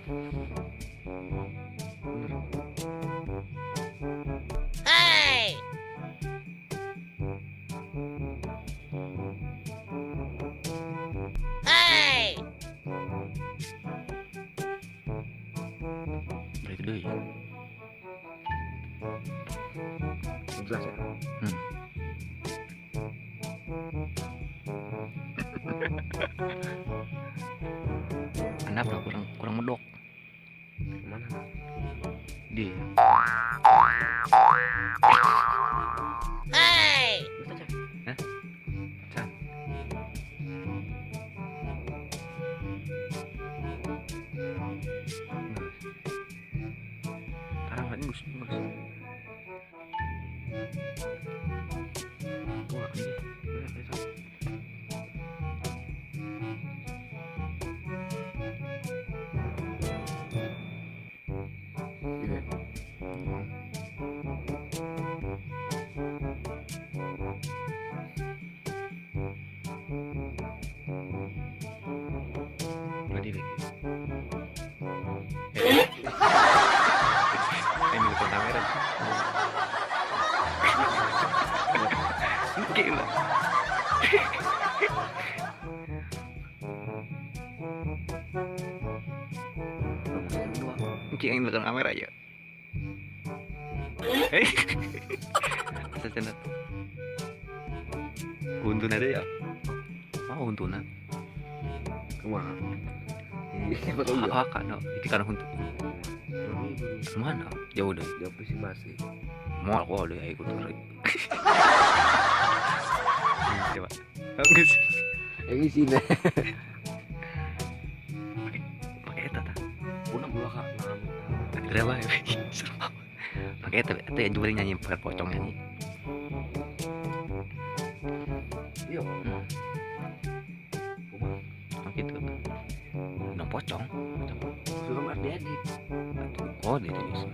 Hey! Hey! Itu deh. Jelas ya. Kenapa kurang medok? Mana? Dia. Hey! Hah? Can. Tarang lagi bagus. Wah, ini. Ini bukan kamera. Gila. Yang bukan kamera ya. Secenat. Untun ada ya. Oh untunan. Kemana? Iya, betul ya. Ah kan, itu kan untuk mana? Jauh deh. Jawab sih masih. Mau aku ada ikut turun. Coba. Enggak sih. Yang di sini. Pakai eta tah. Udah bola kak. Berapa ya? Pakai eta yang juga nyanyi pakai pocong nyanyi. Iya. Oh gitu. Udah pocong. Sudah mas diedit. Oh dia bisa.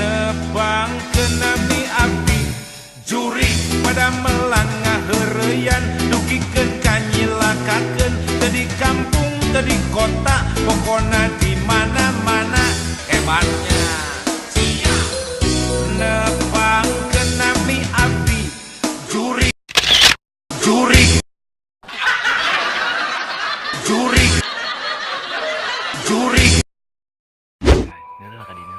Nebang kenami api juri pada melangah hereyan dukikeun kanyilakakeun tadi kampung tadi kota pokona di mana-mana hebatnya siap nebang kenami api juri juri juri juri Nela kadina.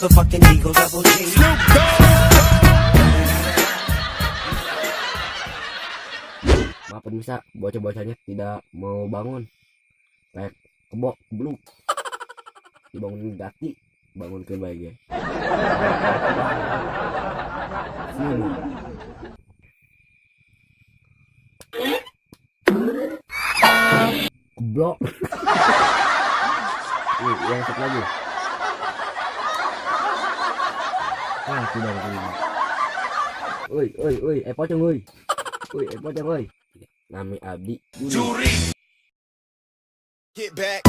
motherfucking Eagle Double G. Maafin bisa bocah-bocahnya tidak mau bangun. Kayak kebok, belum. Dibangunin gati, bangun ke baik ya. Sini. Keblok. Yang satu lagi. Tidak ini. Oi, pocong oi. Pocong oi. Nami abdi Juri. Get back.